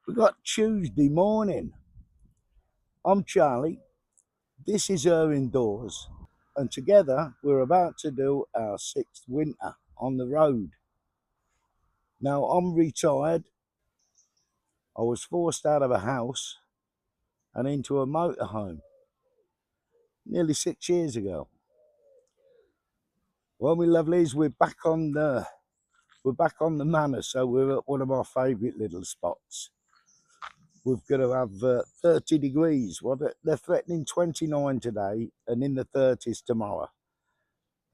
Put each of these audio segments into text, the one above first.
We got Tuesday morning. I'm Charlie. This is her indoors. And together we're about to do our 6th winter on the road. Now I'm retired. I was forced out of a house and into a motorhome nearly 6 years ago. Well, my lovelies, we're back on the manor, so we're at one of our favourite little spots. We're going to have 30 degrees. Well, they're threatening 29 today and in the 30s tomorrow.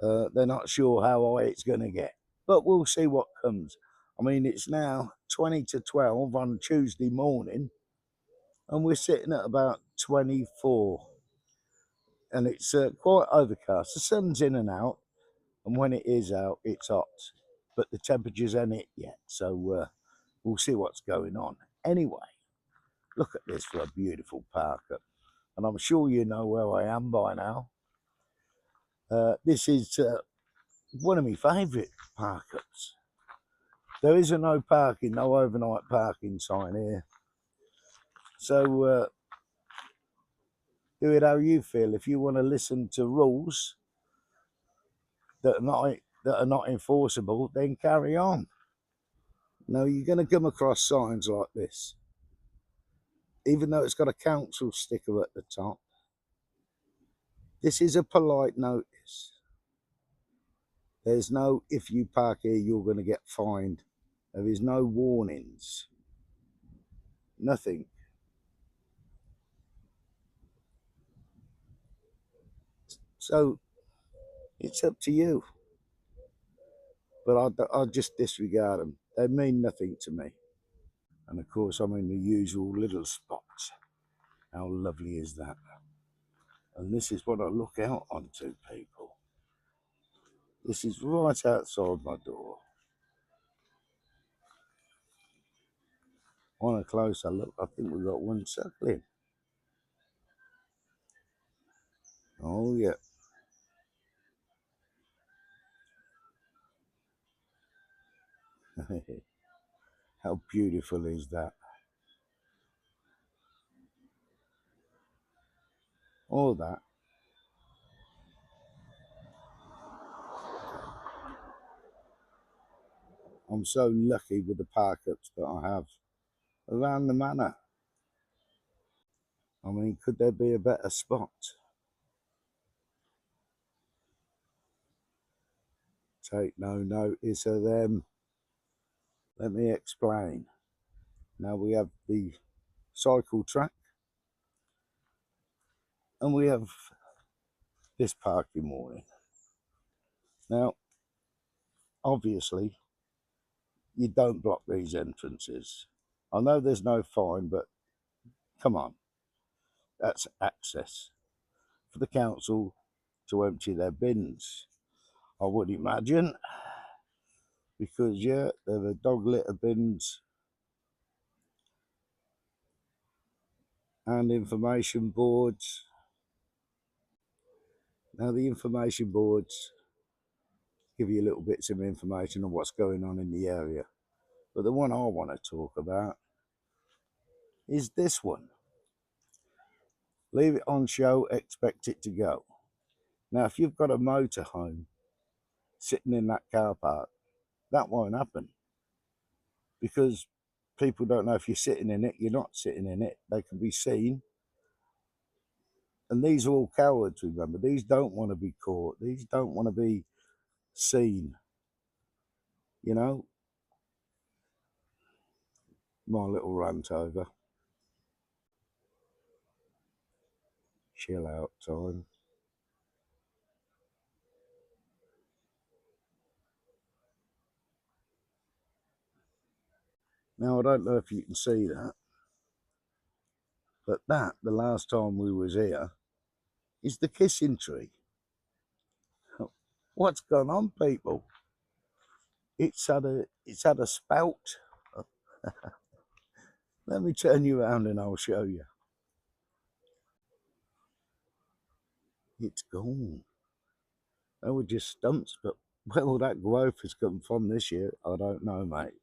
They're not sure how high it's going to get, but we'll see what comes. I mean, it's now 20 to 12 on Tuesday morning, and we're sitting at about 24, and it's quite overcast. The sun's in and out, and when it is out, it's hot, but the temperature's ain't it yet, so we'll see what's going on. Anyway, look at this for a beautiful park up, and I'm sure you know where I am by now. This is one of my favourite park ups. There is a no parking, no overnight parking sign here. So do it how you feel. If you want to listen to rules that are not enforceable, then carry on. Now you're going to come across signs like this, even though it's got a council sticker at the top. This is a polite notice. There's no, if you park here, you're going to get fined. There is no warnings. Nothing. So it's up to you. But I just disregard them. They mean nothing to me. And of course, I'm in the usual little spots. How lovely is that? And this is what I look out onto, people. This is right outside my door. On a closer look, I think we've got one suckling. Oh, yeah. How beautiful is that? All that. I'm so lucky with the park ups that I have around the manor. I mean, could there be a better spot? Take no notice of them. Let me explain. Now we have the cycle track and we have this parking morning. Now, obviously, you don't block these entrances. I know there's no fine, but come on, that's access for the council to empty their bins, I would imagine, because yeah, there are dog litter bins and information boards. Now the information boards give you little bits of information on what's going on in the area, but the one I want to talk about is this one. Leave it on show, expect it to go. Now, if you've got a motorhome sitting in that car park, that won't happen because people don't know if you're sitting in it, you're not sitting in it. They can be seen. And these are all cowards, remember. These don't want to be caught. These don't want to be seen. You know, my little rant over. Chill out time. Now, I don't know if you can see that, but that, the last time we was here, is the kissing tree. What's gone on, people? It's had a spout. Let me turn you around and I'll show you. It's gone. They were just stumps, but where all that growth has come from this year, I don't know, mate.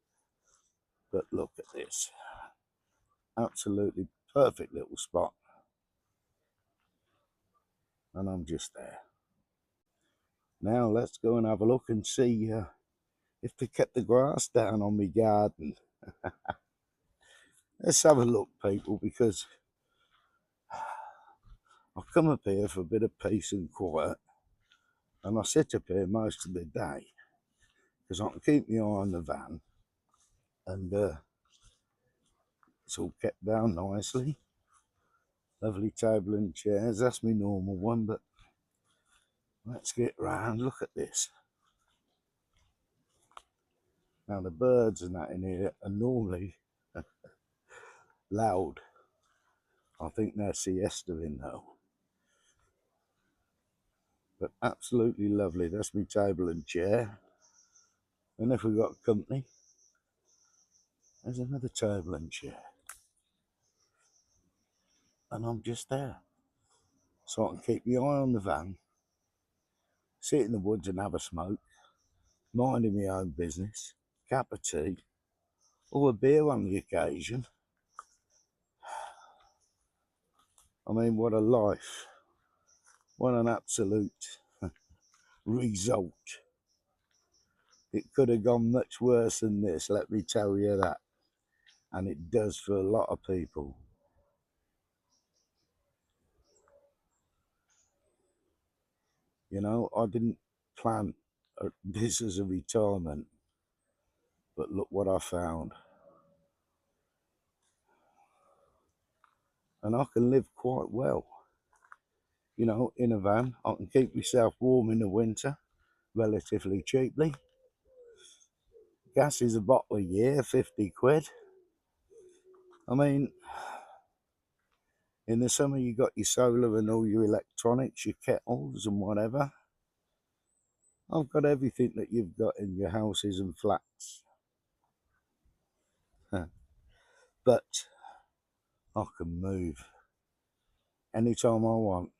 But look at this. Absolutely perfect little spot. And I'm just there. Now let's go and have a look and see if they kept the grass down on my garden. Let's have a look, people, because I come up here for a bit of peace and quiet, and I sit up here most of the day because I can keep my eye on the van, and it's all kept down nicely. Lovely table and chairs. That's my normal one, but let's get round. Look at this. Now the birds and that in here are normally loud. I think they're siestaing though. But absolutely lovely. That's my table and chair. And if we've got company, there's another table and chair. And I'm just there. So I can keep my eye on the van, sit in the woods and have a smoke, minding my own business, cup of tea, or a beer on the occasion. I mean, what a life. What an absolute result. It could have gone much worse than this, let me tell you that. And it does for a lot of people. You know, I didn't plan this as a retirement, but look what I found. And I can live quite well. You know, in a van, I can keep myself warm in the winter relatively cheaply. Gas is a bottle a year, 50 quid. I mean, in the summer you got your solar and all your electronics, your kettles and whatever. I've got everything that you've got in your houses and flats. But I can move anytime I want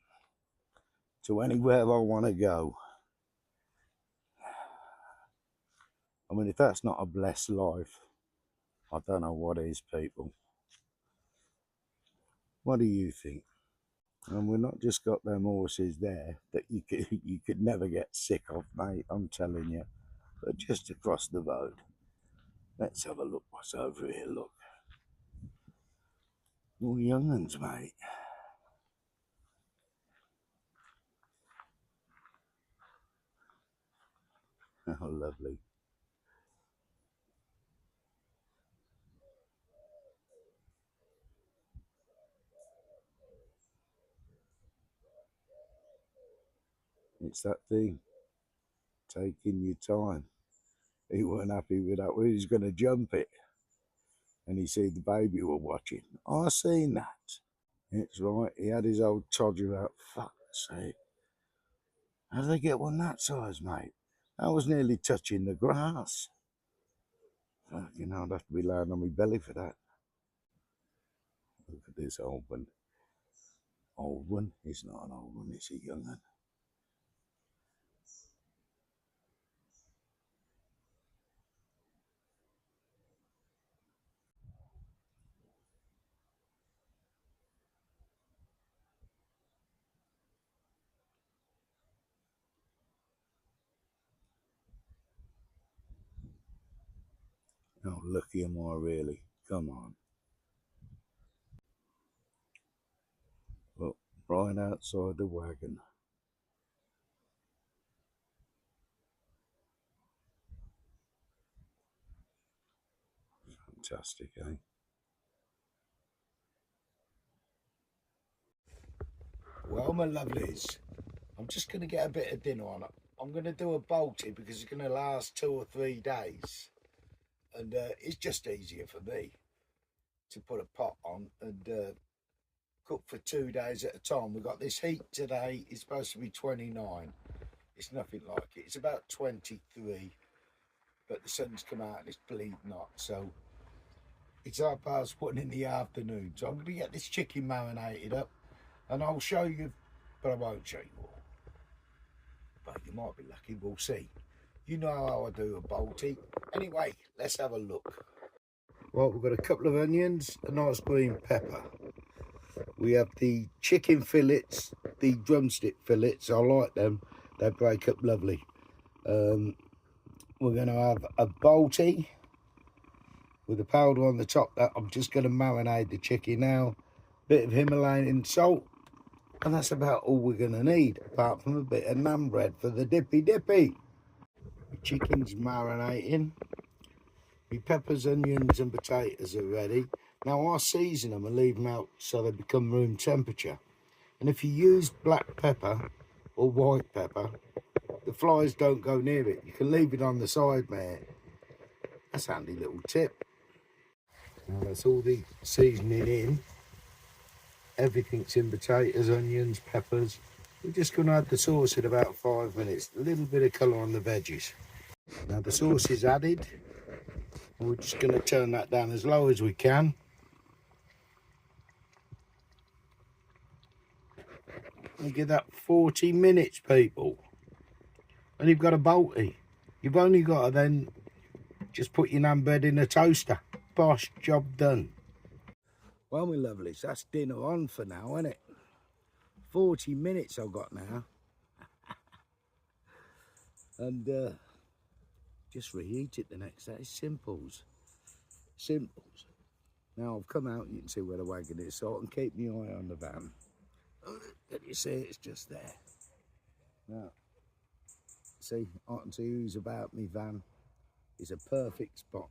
to anywhere I want to go. I mean, if that's not a blessed life, I don't know what is, people. What do you think? And we've not just got them horses there that you could never get sick of, mate, I'm telling you. But just across the road. Let's have a look what's over here, look. All young uns, mate. Oh, lovely. It's that thing, taking your time. He weren't happy with that. He was going to jump it. And he see the baby were watching. I seen that. It's right. He had his old todger out. Fuck's sake. How do they get one that size, mate? I was nearly touching the grass. Fucking hell, I'd have to be lying on my belly for that. Look at this old one. Old one? He's not an old one, he's a young one. How lucky am I, really? Come on. Look, right outside the wagon. Fantastic, eh? Well, my lovelies, I'm just going to get a bit of dinner on it. I'm going to do a balti because it's going to last 2 or 3 days. And it's just easier for me to put a pot on and cook for 2 days at a time. We've got this heat today. It's supposed to be 29. It's nothing like it. It's about 23, but the sun's come out and it's bleeding hot. So it's 1:30 in the afternoon. So I'm going to get this chicken marinated up and I'll show you, but I won't show you all. But you might be lucky, we'll see. You know how I do a balti. Anyway, let's have a look. Right, we've got a couple of onions, a nice green pepper. We have the chicken fillets, the drumstick fillets. I like them. They break up lovely. We're going to have a balti with the powder on the top. That I'm just going to marinate the chicken now. Bit of Himalayan salt. And that's about all we're going to need, apart from a bit of naan bread for the dippy dippy. The chicken's marinating. The peppers, onions and potatoes are ready. Now I season them and leave them out so they become room temperature. And if you use black pepper or white pepper, the flies don't go near it. You can leave it on the side, mate. That's a handy little tip. Now that's all the seasoning in. Everything's in: potatoes, onions, peppers. We're just going to add the sauce in about 5 minutes. A little bit of colour on the veggies. Now the sauce is added. We're just going to turn that down as low as we can. And give that 40 minutes, people. And you've got a balti. You've only got to then just put your naan bread in a toaster. Bosh, job done. Well, my lovelies, that's dinner on for now, isn't it? 40 minutes I've got now. And just reheat it the next day. Simples. Simples. Now I've come out, you can see where the wagon is, so I can keep my eye on the van. Can you see it's just there? Now, see, I can see who's about me van. It's a perfect spot.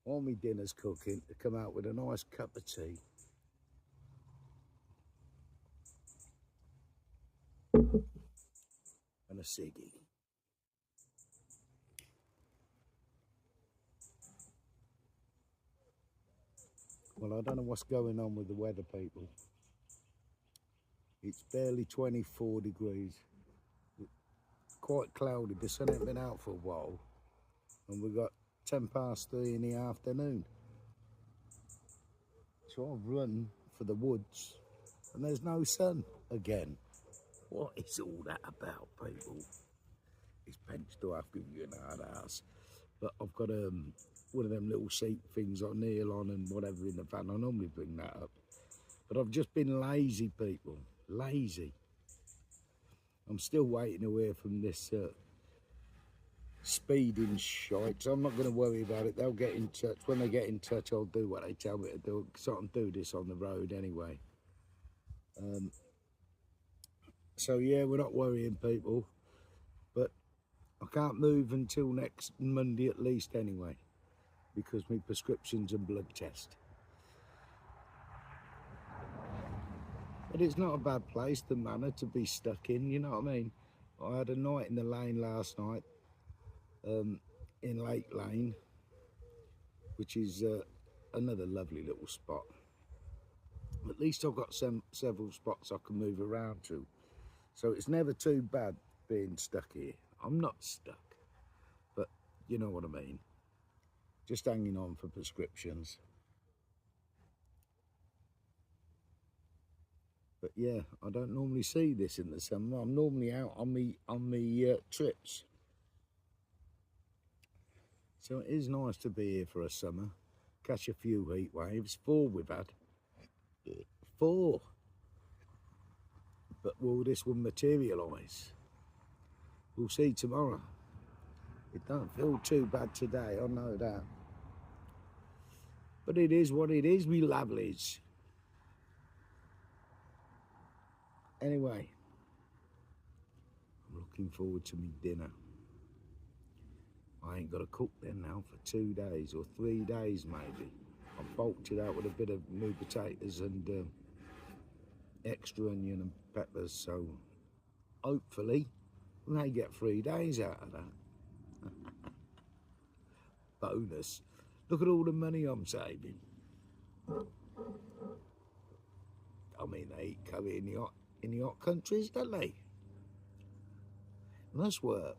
While my dinner's cooking, to come out with a nice cup of tea. And a ciggy. Well, I don't know what's going on with the weather, people. It's barely 24 degrees. It's quite cloudy. The sun ain't been out for a while. And we've got 3:10 in the afternoon. So I've run for the woods and there's no sun again. What is all that about, people? It's bench to have given you an hard ass. But I've got one of them little seat things I kneel on and whatever in the van. I normally bring that up. But I've just been lazy, people. Lazy. I'm still waiting to hear from this speeding shite, so I'm not going to worry about it. They'll get in touch. When they get in touch, I'll do what they tell me to do. So I can do this on the road anyway. So yeah, we're not worrying, people. But I can't move until next Monday at least anyway, because my prescriptions and blood test. But it's not a bad place, the manor, to be stuck in, you know what I mean? I had a night in the lane last night, in Lake Lane, which is another lovely little spot. At least I've got several spots I can move around to. So it's never too bad being stuck here. I'm not stuck, but you know what I mean. Just hanging on for prescriptions. But yeah, I don't normally see this in the summer. I'm normally out on me trips. So it is nice to be here for a summer. Catch a few heat waves. 4 we've had. 4. But will this one materialise? We'll see tomorrow. It don't feel too bad today, I know that. But it is what it is, me lovelies. Anyway, I'm looking forward to me dinner. I ain't got to cook then now for 2 days or 3 days maybe. I've bulked it out with a bit of new potatoes and extra onion and peppers, so hopefully we may get 3 days out of that. Bonus. Look at all the money I'm saving. I mean, they eat curry in the hot countries, don't they? Must work.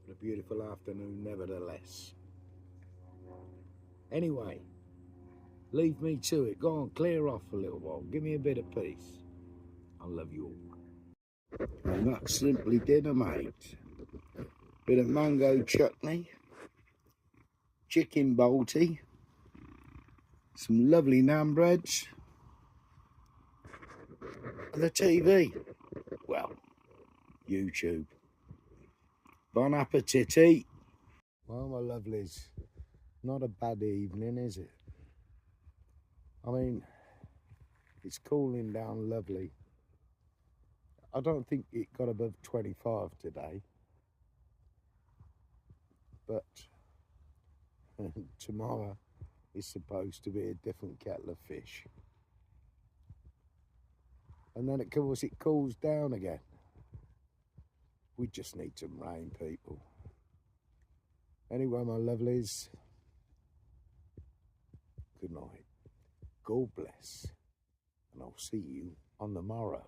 A beautiful afternoon, nevertheless. Anyway, leave me to it. Go on, clear off for a little while. Give me a bit of peace. I love you all. And that's simply dinner, mate. Bit of mango chutney, chicken balti, some lovely naan breads, and the TV. Well, YouTube. Bon appetit. Well, my lovelies, not a bad evening, is it? I mean, it's cooling down lovely. I don't think it got above 25 today, but tomorrow is supposed to be a different kettle of fish. And then it cools down again. We just need some rain, people. Anyway, my lovelies, good night. God bless. And I'll see you on the morrow.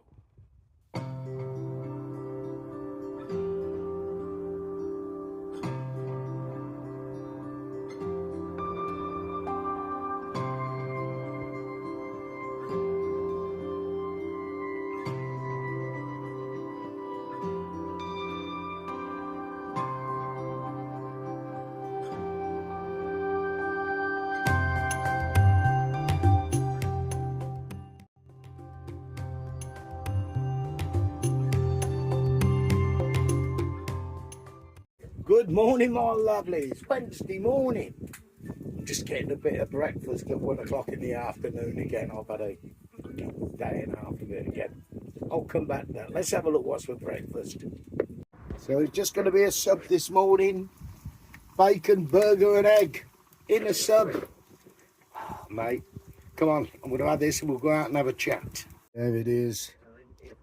Good morning, my lovelies. Wednesday morning. I'm just getting a bit of breakfast at 1 o'clock in the afternoon again. I've had a day and a half of it again. I'll come back now. Let's have a look what's for breakfast. So it's just going to be a sub this morning. Bacon, burger and egg in a sub. Oh, mate, come on. I'm going to have this and we'll go out and have a chat. There it is.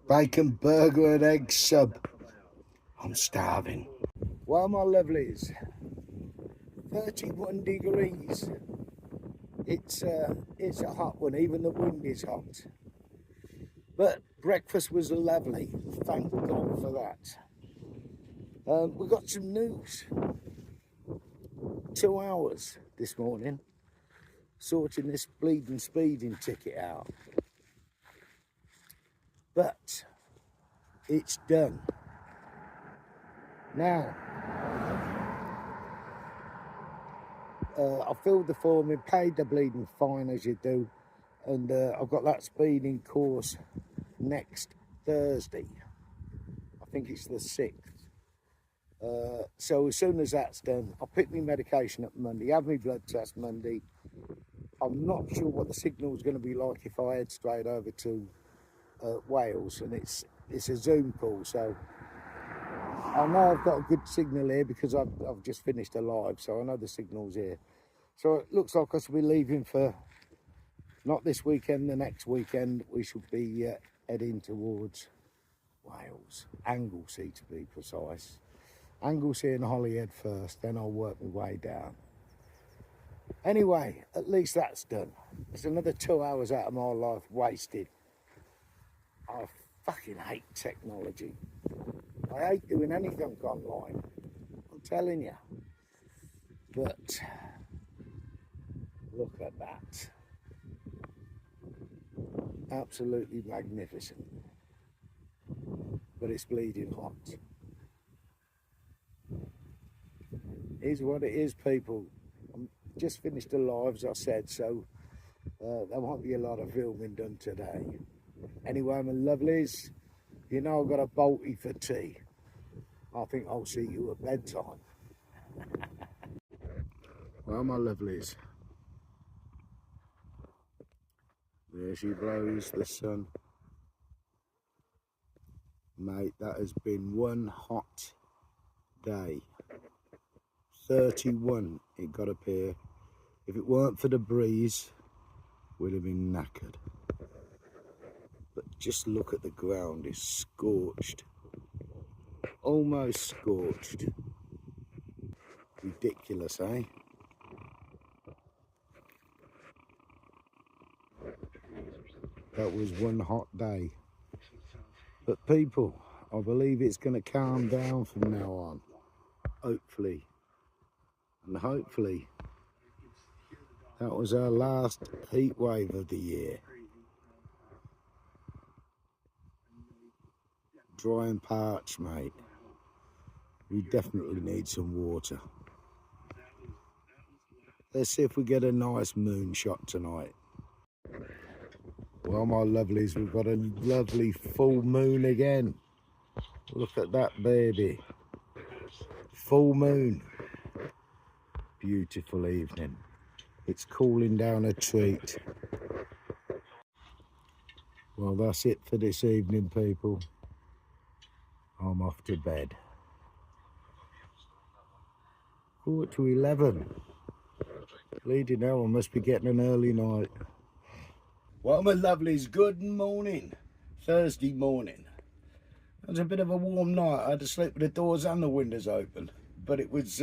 Bacon, burger and egg sub. I'm starving. Well, my lovelies, 31 degrees. It's a hot one, even the wind is hot. But breakfast was lovely, thank God for that. We got some news. 2 hours this morning, sorting this bleeding speeding ticket out. But it's done. Now, I filled the form in, paid the bleeding fine as you do, and I've got that speeding course next Thursday. I think it's the 6th. So as soon as that's done, I'll pick my medication up Monday, have my blood test Monday. I'm not sure what the signal is going to be like if I head straight over to Wales, and it's a Zoom call, so I know I've got a good signal here because I've just finished a live, so I know the signal's here. So it looks like I should be leaving for not this weekend, the next weekend. We should be heading towards Wales, Anglesey to be precise. Anglesey and Hollyhead first, then I'll work my way down. Anyway, at least that's done. It's another 2 hours out of my life wasted. I fucking hate technology. I hate doing anything online. I'm telling you. But look at that. Absolutely magnificent. But it's bleeding hot. Is what it is, people. I'm just finished the live, as I said, so there won't be a lot of filming done today. Anyway, my lovelies, you know I've got a balti for tea. I think I'll see you at bedtime. Well, my lovelies, there she blows, the sun. Mate, that has been one hot day. 31 it got up here. If it weren't for the breeze, we'd have been knackered. But just look at the ground, it's scorched. Almost scorched. Ridiculous, eh? That was one hot day. But people, I believe it's going to calm down from now on. Hopefully. And hopefully that was our last heat wave of the year. dry and parched, mate. We definitely need some water. Let's see if we get a nice moon shot tonight. Well, my lovelies, we've got a lovely full moon again. Look at that baby. Full moon. Beautiful evening. It's cooling down a treat. Well, that's it for this evening, people. I'm off to bed. 11:15. Bleeding hell, I must be getting an early night. Well, my lovelies, good morning. Thursday morning. It was a bit of a warm night. I had to sleep with the doors and the windows open, but it was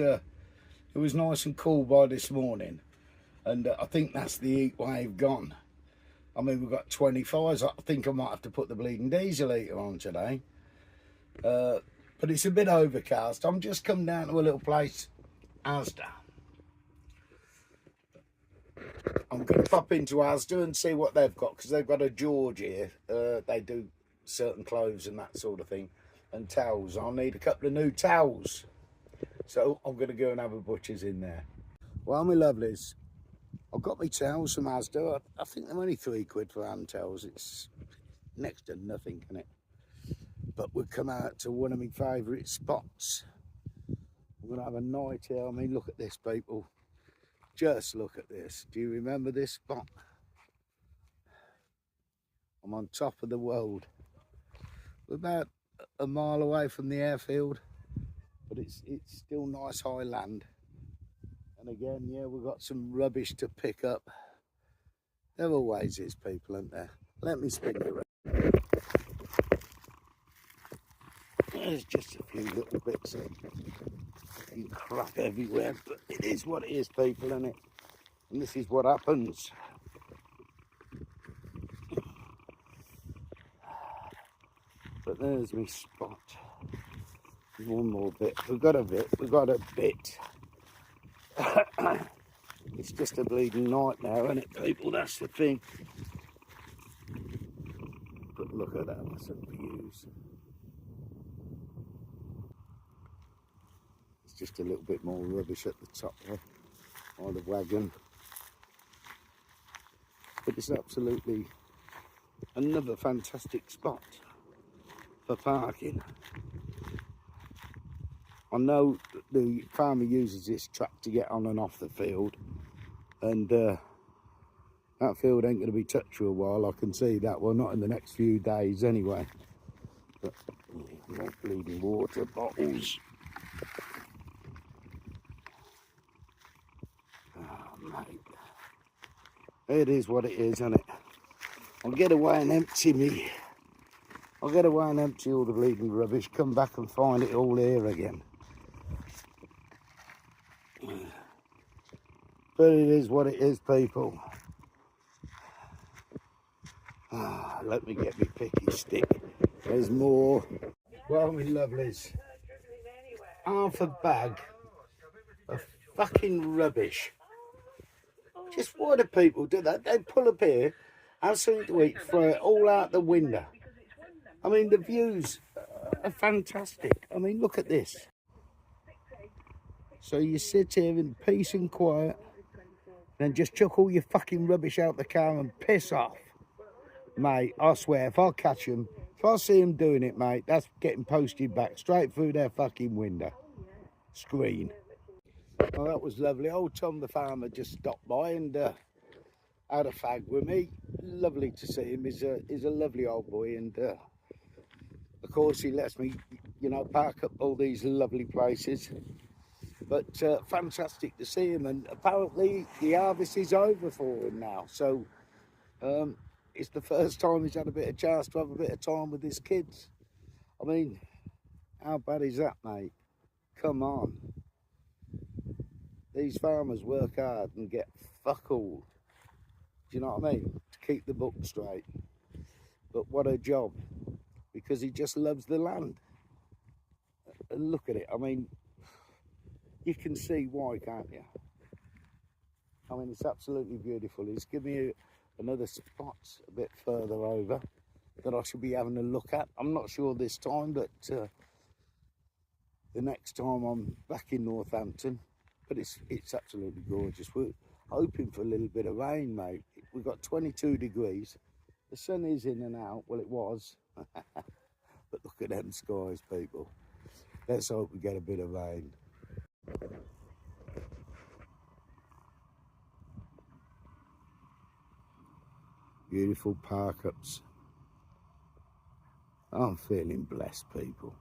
nice and cool by this morning, and I think that's the heat wave gone. I mean, we've got 25s. I think I might have to put the bleeding diesel heater on today, but it's a bit overcast. I'm just come down to a little place, Asda. I'm going to pop into Asda and see what they've got, because they've got a George here. They do certain clothes and that sort of thing, and towels. I'll need a couple of new towels, so I'm going to go and have a butcher's in there. Well, my lovelies, I've got my towels from Asda. I think they're only £3 for hand towels. It's next to nothing, isn't it? But we've come out to one of my favourite spots. We're going to have a night here. I mean, look at this, people. Just look at this. Do you remember this spot? I'm on top of the world. We're about a mile away from the airfield, but it's still nice high land. And again, yeah, we've got some rubbish to pick up. There always is, people, aren't there? Let me spin you around. There's just a few little bits of crap everywhere, but it is what it is, people, isn't it? And this is what happens. But there's my spot. One more bit. We've got a bit. It's just a bleeding nightmare, isn't it, people? That's the thing. But look at that, some views. It's just a little bit more rubbish at the top there, by the wagon. But it's absolutely another fantastic spot for parking. I know the farmer uses this track to get on and off the field, and that field ain't going to be touched for a while. I can see that. Well, not in the next few days anyway. But more bleeding water bottles. Oh, mate. It is what it is, isn't it? I'll get away and empty me. I'll get away and empty all the bleeding rubbish, come back and find it all here again. But it is what it is, people. Let me get my picky stick. There's more. Well, my lovelies, half a bag of fucking rubbish. Just what do people do that? They pull up here, have something to eat, throw it all out the window. I mean, the views are fantastic. I mean, look at this. So you sit here in peace and quiet, then just chuck all your fucking rubbish out the car and piss off. Mate, I swear, if I catch them, if I see them doing it, mate, that's getting posted back straight through their fucking window screen. Oh, that was lovely. Old Tom the farmer just stopped by and had a fag with me. Lovely to see him. He's a lovely old boy, and of course he lets me, you know, park up all these lovely places. But fantastic to see him, and apparently the harvest is over for him now. So it's the first time he's had a bit of chance to have a bit of time with his kids. I mean, how bad is that, mate? Come on. These farmers work hard and get fuck all. Do you know what I mean? To keep the book straight. But what a job. Because he just loves the land. And look at it. I mean, you can see why, can't you? I mean, it's absolutely beautiful. He's given me another spot a bit further over. that I should be having a look at. I'm not sure this time, but the next time I'm back in Northampton. But it's absolutely gorgeous. We're hoping for a little bit of rain, mate. We've got 22 degrees. The sun is in and out. Well, it was. But look at them skies, people. Let's hope we get a bit of rain. Beautiful park-ups. I'm feeling blessed, people.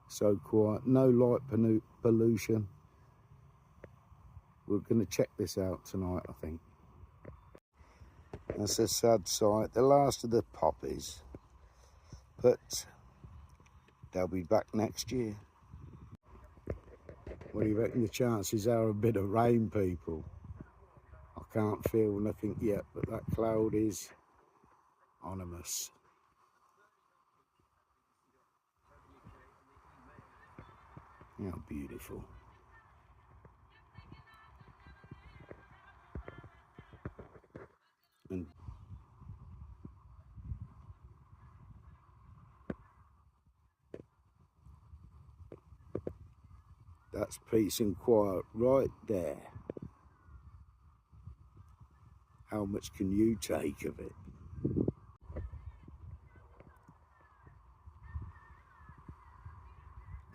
So quiet, no light pollution. We're going to check this out tonight, I think. That's a sad sight, the last of the poppies. But they'll be back next year. What do you reckon the chances are of a bit of rain, people? I can't feel nothing yet, but that cloud is ominous. How beautiful. And that's peace and quiet right there. How much can you take of it?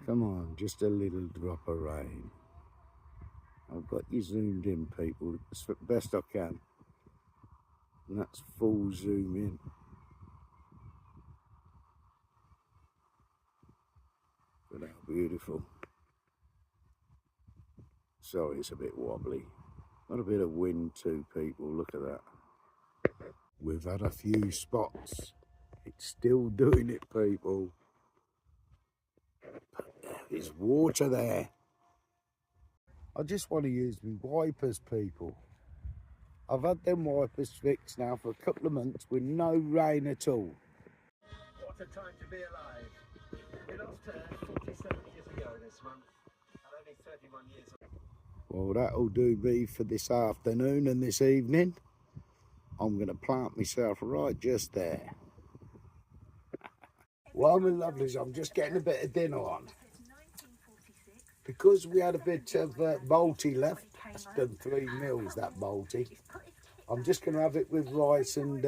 Come on, just a little drop of rain. I've got you zoomed in, people, as best I can. And that's full zoom in. But how beautiful. Sorry, it's a bit wobbly. Got a bit of wind too, people, look at that. We've had a few spots. It's still doing it, people. But there's water there. I just want to use my wipers, people. I've had them wipers fixed now for a couple of months with no rain at all. What a time to be alive. We lost her 47 years ago this month, and only 31 years old. Well, that'll do me for this afternoon and this evening. I'm going to plant myself right just there. Well, my lovelies, I'm just getting a bit of dinner on. Because we had a bit of balti left, it's done 3 meals, that balti. I'm just going to have it with rice and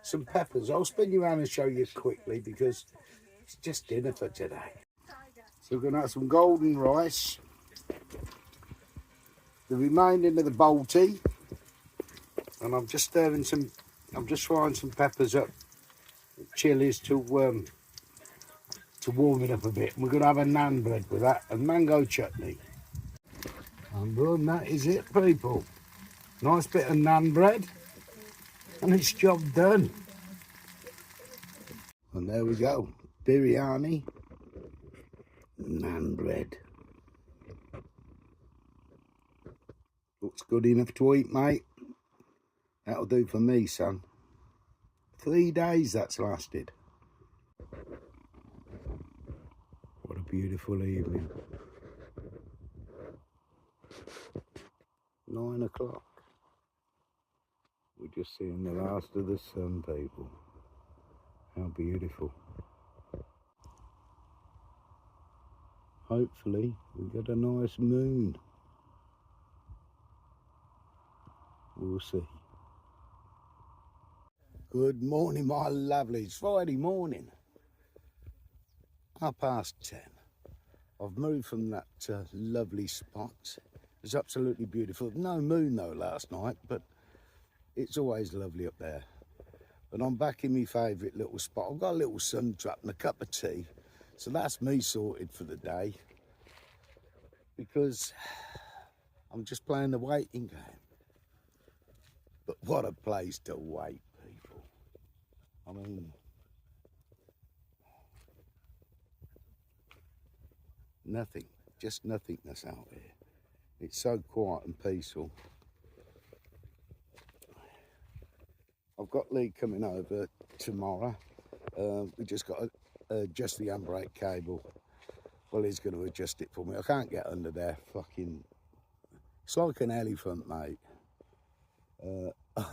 some peppers. I'll spin you around and show you quickly because it's just dinner for today. So we're going to have some golden rice, the remaining of the balti, and I'm just frying some peppers up, chilies to warm it up a bit. And we're going to have a naan bread with that and mango chutney. And boom, that is it, people. Nice bit of naan bread, and it's job done. And there we go, biryani, naan bread. Looks good enough to eat, mate. That'll do for me, son. 3 days that's lasted. What a beautiful evening. 9 o'clock. We're just seeing the last of the sun, people. How beautiful. Hopefully we get a nice moon. We'll see. Good morning, my lovelies. Friday morning. 10:30. I've moved from that lovely spot. It's absolutely beautiful. No moon though last night, but it's always lovely up there. But I'm back in my favourite little spot. I've got a little sun trap and a cup of tea. So that's me sorted for the day. Because I'm just playing the waiting game. But what a place to wait, people. I mean, nothing, just nothingness out here. It's so quiet and peaceful. I've got Lee coming over tomorrow. We just got to adjust the handbrake cable. Well, he's going to adjust it for me. I can't get under there. Fucking, it's like an elephant, mate.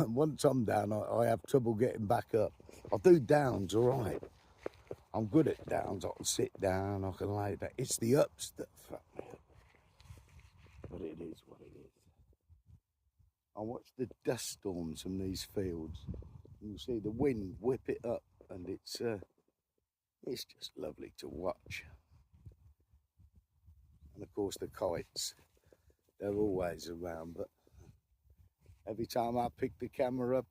Once I'm down, I have trouble getting back up. I do downs, all right. I'm good at downs. I can sit down, I can lay down. It's the ups that fuck me up. But it is what it is. I watch the dust storms from these fields. You see the wind whip it up, and it's just lovely to watch. And of course the kites, they're always around, but every time I pick the camera up,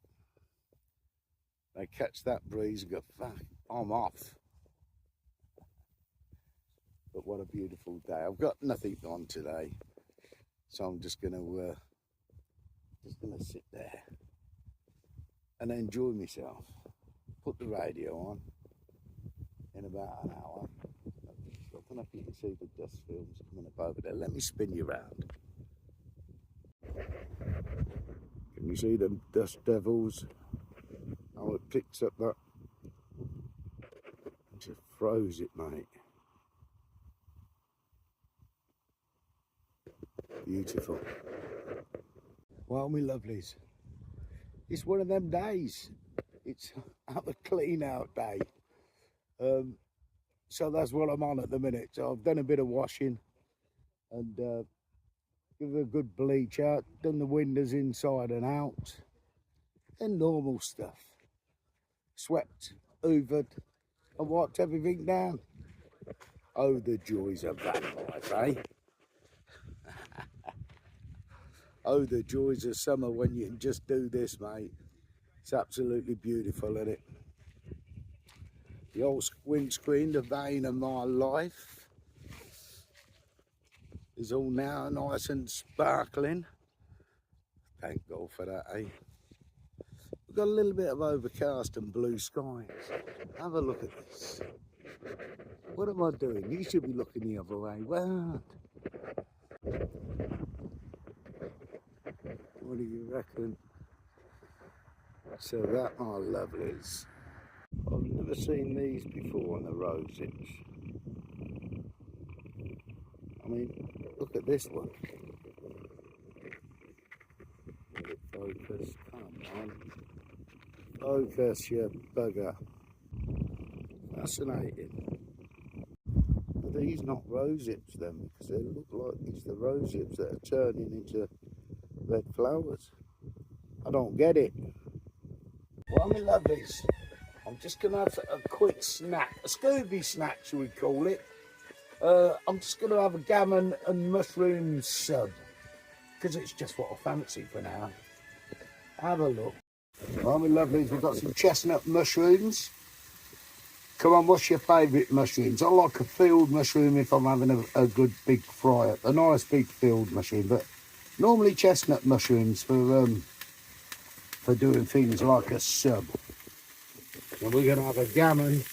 they catch that breeze and go, fuck, I'm off. But what a beautiful day. I've got nothing on today, so I'm just gonna sit there and enjoy myself. Put the radio on in about an hour. I don't know if you can see the dust films coming up over there. Let me spin you around. Can you see them dust devils? How it picks up that and just throws it, mate. Beautiful. Well, my lovelies, it's one of them days. It's have a clean out day. So that's what I'm on at the minute. So I've done a bit of washing and give it a good bleach out, done the windows inside and out, and normal stuff. Swept, hoovered, and wiped everything down. Oh, the joys of Vanlife, eh? Oh, the joys of summer when you can just do this, mate. It's absolutely beautiful, isn't it? The old windscreen, the vein of my life, is all now nice and sparkling. Thank God for that, eh? We've got a little bit of overcast and blue skies. Have a look at this. What am I doing? You should be looking the other way. Well, what do you reckon? So that, my lovelies. I've never seen these before on the rose hips. I mean, look at this one. Let it focus. Come on. Focus, you bugger. Fascinating. Are these not rose hips then? Because they look like it's the rose hips that are turning into red flowers. I don't get it. Well, my lovelies, I'm just going to have a quick snack, a Scooby snack, shall we call it. I'm just going to have a gammon and mushroom sub, because it's just what I fancy for now. Have a look. Well, my lovelies, we've got some chestnut mushrooms. Come on, what's your favourite mushrooms? I like a field mushroom if I'm having a good big fry up, a nice big field mushroom, but normally chestnut mushrooms for doing things like a sub. And we're going to have a gammon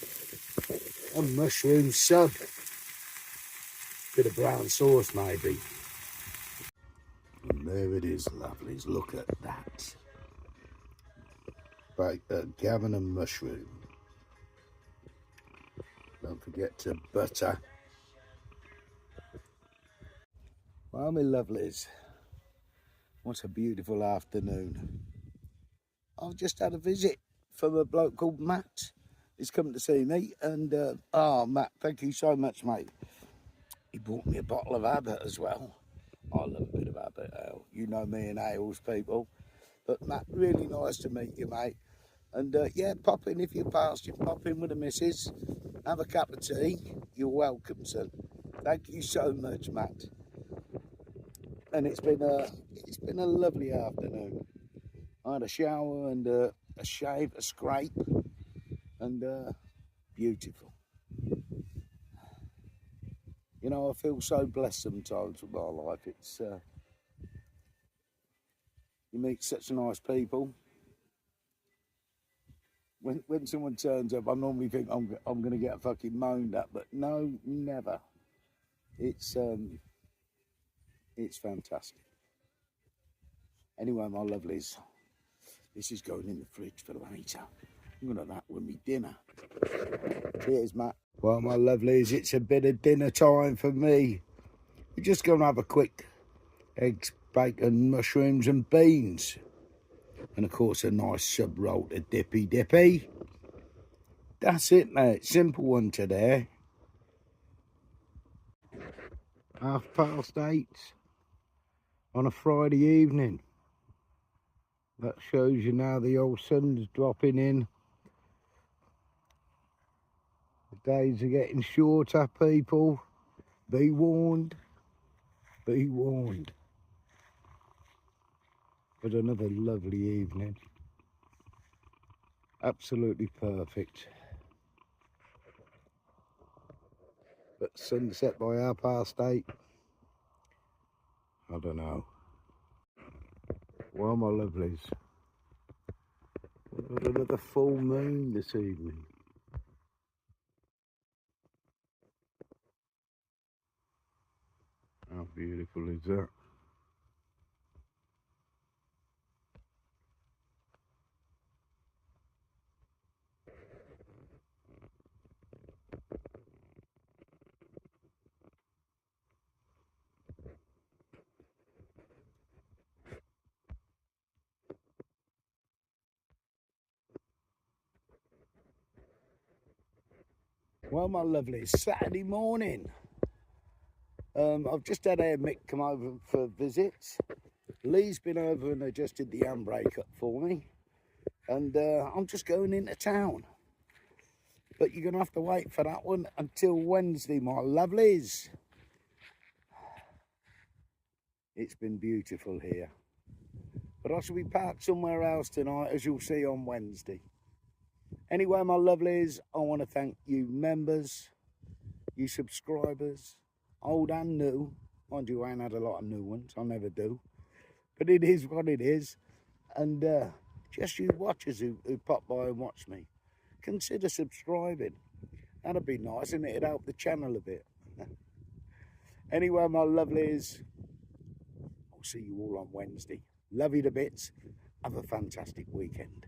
and mushroom sub. Bit of brown sauce maybe. And there it is, lovelies. Look at that. Right, gammon and mushroom. Don't forget to butter. Well, my lovelies, what a beautiful afternoon. I've just had a visit from a bloke called Matt. He's come to see me, and oh, Matt, thank you so much, mate. He bought me a bottle of Abbott as well. I love a bit of Abbott ale. You know me and ales, people. But Matt, really nice to meet you, mate. And yeah, pop in if you're past. You pop in with the missus, have a cup of tea. You're welcome, son. Thank you so much, Matt. And it's been a lovely afternoon. I had a shower and a shave, a scrape, and beautiful. You know, I feel so blessed sometimes with my life. It's you meet such nice people. When someone turns up, I normally think I'm going to get fucking moaned at, but no, never. It's fantastic. Anyway, my lovelies, this is going in the fridge for later. I'm going to have that with me dinner. Cheers, Matt. Well, my lovelies, it's a bit of dinner time for me. We're just going to have a quick eggs, bacon, mushrooms and beans. And of course a nice sub roll to dippy. That's it, mate. Simple one today. 8:30 on a Friday evening. That shows you now the old sun's dropping in. The days are getting shorter, people. Be warned. Be warned. But another lovely evening. Absolutely perfect. But sunset by 8:30. I don't know. Well, my lovelies, we've got another full moon this evening. How beautiful is that? Well, my lovelies, Saturday morning. I've just had Mick come over for visits. Lee's been over and adjusted the handbrake up for me. And I'm just going into town. But you're going to have to wait for that one until Wednesday, my lovelies. It's been beautiful here. But I shall be parked somewhere else tonight, as you'll see on Wednesday. Anyway, my lovelies, I want to thank you members, you subscribers, old and new. Mind you, I ain't had a lot of new ones, I never do. But it is what it is. And just you watchers who pop by and watch me, consider subscribing. That'd be nice, and it'd help the channel a bit. Anyway, my lovelies, I'll see you all on Wednesday. Love you to bits. Have a fantastic weekend.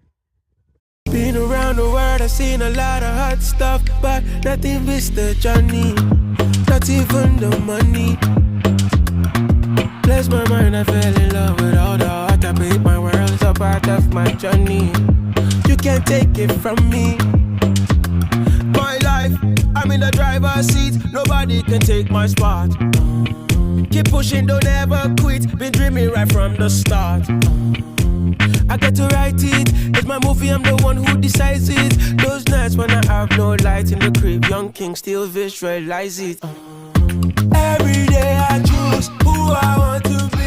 Been around the world, I've seen a lot of hot stuff, but nothing beats the journey, not even the money. Bless my mind, I fell in love with all the heart. I beat my world's a part of my journey. You can't take it from me. My life, I'm in the driver's seat. Nobody can take my spot. Keep pushing, don't ever quit. Been dreaming right from the start. I get to write it. It's my movie, I'm the one who decides it. Those nights when I have no light in the crib, young king still visualize it. Every day I choose who I want to be.